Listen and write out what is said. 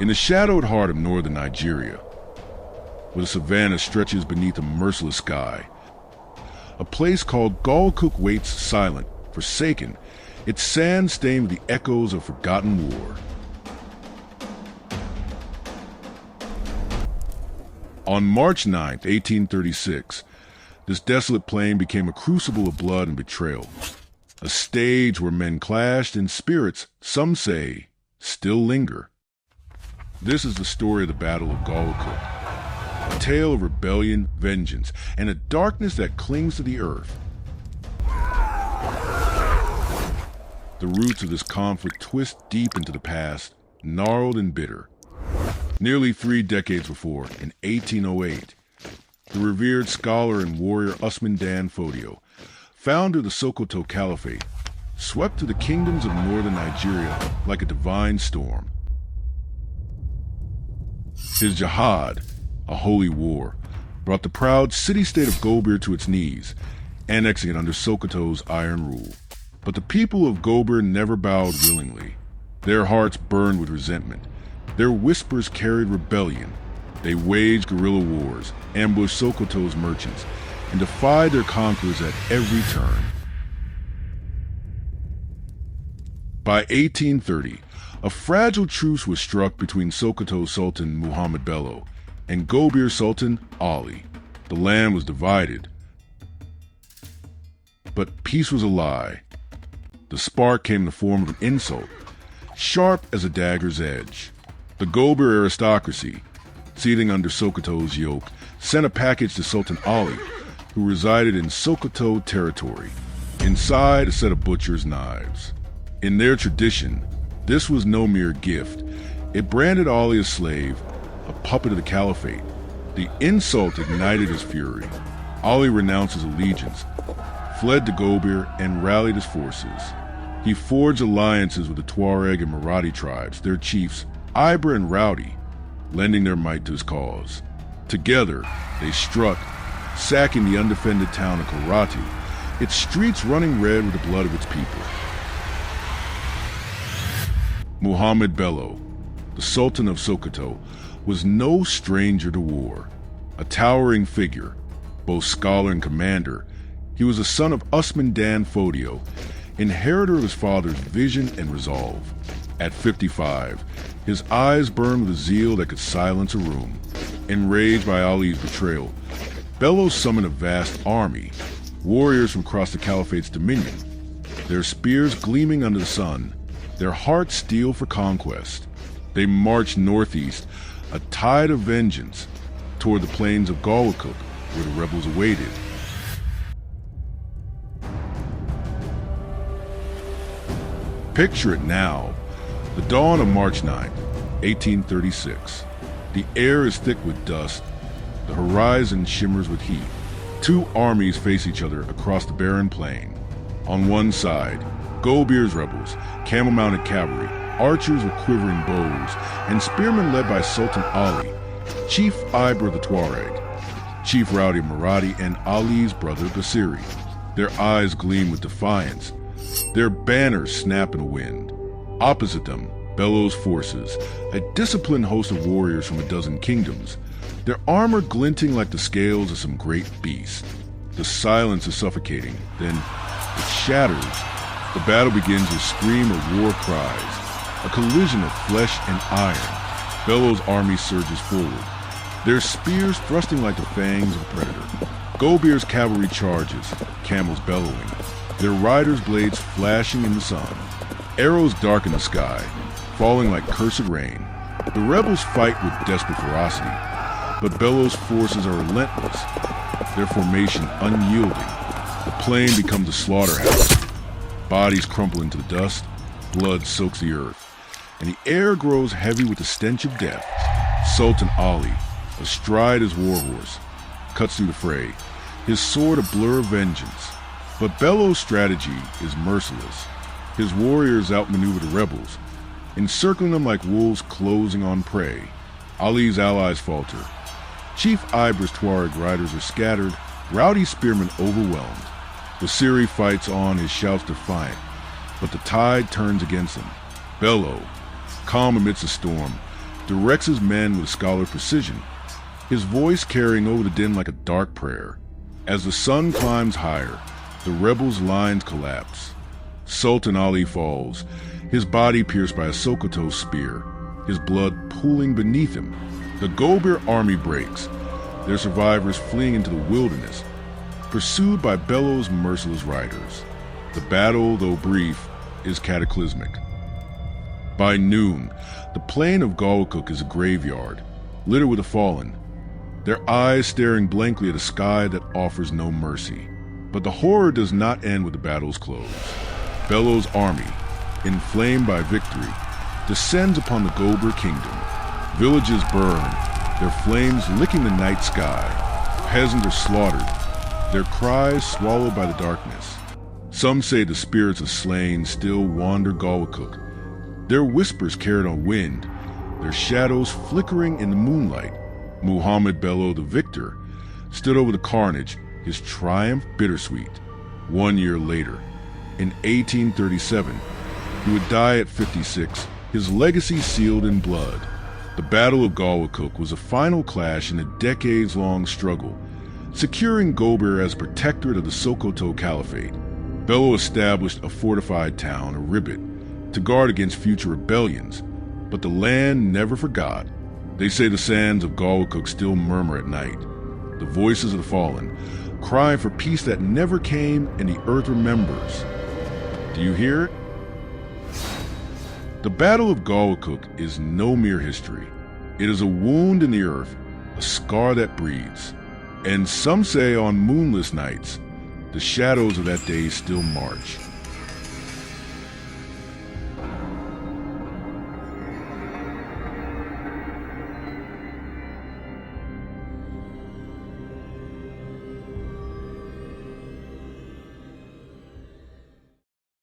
In the shadowed heart of northern Nigeria, where the savannah stretches beneath a merciless sky, a place called Gawakuke waits silent, forsaken, its sand stained with the echoes of forgotten war. On March 9, 1836, this desolate plain became a crucible of blood and betrayal, a stage where men clashed and spirits, some say, still linger. This is the story of the Battle of Gawakuke, a tale of rebellion, vengeance, and a darkness that clings to the earth. The roots of this conflict twist deep into the past, gnarled and bitter. Nearly 3 decades before, in 1808, the revered scholar and warrior Usman Dan Fodio, founder of the Sokoto Caliphate, swept through the kingdoms of northern Nigeria like a divine storm. His jihad, a holy war, brought the proud city-state of Gobir to its knees, annexing it under Sokoto's iron rule. But the people of Gobir never bowed willingly. Their hearts burned with resentment. Their whispers carried rebellion. They waged guerrilla wars, ambushed Sokoto's merchants, and defied their conquerors at every turn. By 1830, a fragile truce was struck between Sokoto Sultan Muhammad Bello and Gobir Sultan Ali. The land was divided. But peace was a lie. The spark came in the form of an insult, sharp as a dagger's edge. The Gobir aristocracy, seating under Sokoto's yoke, sent a package to Sultan Ali, who resided in Sokoto territory. Inside, a set of butcher's knives. In their tradition, this was no mere gift. It branded Ali a slave, a puppet of the caliphate. The insult ignited his fury. Ali renounced his allegiance, fled to Gobir, and rallied his forces. He forged alliances with the Tuareg and Marathi tribes, their chiefs, Iber and Rowdy, lending their might to his cause. Together, they struck, sacking the undefended town of Karatu, its streets running red with the blood of its people. Muhammad Bello, the Sultan of Sokoto, was no stranger to war. A towering figure, both scholar and commander, he was the son of Usman Dan Fodio, inheritor of his father's vision and resolve. At 55, his eyes burned with a zeal that could silence a room. Enraged by Ali's betrayal, Bello summoned a vast army, warriors from across the Caliphate's dominion, their spears gleaming under the sun, their hearts steel for conquest. They marched northeast, a tide of vengeance, toward the plains of Gawakuke, where the rebels awaited. Picture it now, the dawn of March 9, 1836. The air is thick with dust, the horizon shimmers with heat. 2 armies face each other across the barren plain. On one side, Gobir's rebels, camel-mounted cavalry, archers with quivering bows, and spearmen led by Sultan Ali, Chief Iber of the Tuareg, Chief Rowdy of Marathi, and Ali's brother Basiri. Their eyes gleam with defiance. Their banners snap in the wind. Opposite them, Bello's forces, a disciplined host of warriors from a dozen kingdoms, their armor glinting like the scales of some great beast. The silence is suffocating, then it shatters. The battle begins with a scream of war cries, a collision of flesh and iron. Bello's army surges forward, their spears thrusting like the fangs of a predator. Gobir's cavalry charges, camels bellowing, their riders' blades flashing in the sun. Arrows darken the sky, falling like cursed rain. The rebels fight with desperate ferocity, but Bello's forces are relentless, their formation unyielding. The plain becomes a slaughterhouse. Bodies crumple into the dust, blood soaks the earth, and the air grows heavy with the stench of death. Sultan Ali, astride his warhorse, cuts through the fray, his sword a blur of vengeance. But Bello's strategy is merciless. His warriors outmaneuver the rebels, encircling them like wolves closing on prey. Ali's allies falter. Chief Iber's Tuareg riders are scattered, Rowdy spearmen overwhelmed. Basiri fights on, his shouts defiant, but the tide turns against him. Bello, calm amidst the storm, directs his men with scholar precision, his voice carrying over the din like a dark prayer. As the sun climbs higher, the rebels' lines collapse. Sultan Ali falls, his body pierced by a Sokoto spear, his blood pooling beneath him. The Gobir army breaks, their survivors fleeing into the wilderness, pursued by Bello's merciless riders. The battle, though brief, is cataclysmic. By noon, the plain of Gawakuke is a graveyard, littered with the fallen, their eyes staring blankly at a sky that offers no mercy. But the horror does not end with the battle's close. Bello's army, inflamed by victory, descends upon the Gobir kingdom. Villages burn, their flames licking the night sky. Peasants are slaughtered, their cries swallowed by the darkness. Some say the spirits of slain still wander Gawakuke, their whispers carried on wind, their shadows flickering in the moonlight. Muhammad Bello, the victor, stood over the carnage, his triumph bittersweet. 1 year later, in 1837, he would die at 56, his legacy sealed in blood. The Battle of Gawakuke was a final clash in a decades-long struggle, securing Gobir as protectorate of the Sokoto Caliphate. Bello established a fortified town, a ribbit, to guard against future rebellions, but the land never forgot. They say the sands of Gawakuke still murmur at night, the voices of the fallen, crying for peace that never came and the earth remembers. Do you hear it? The Battle of Gawakuke is no mere history. It is a wound in the earth, a scar that breathes. And some say on moonless nights, the shadows of that day still march.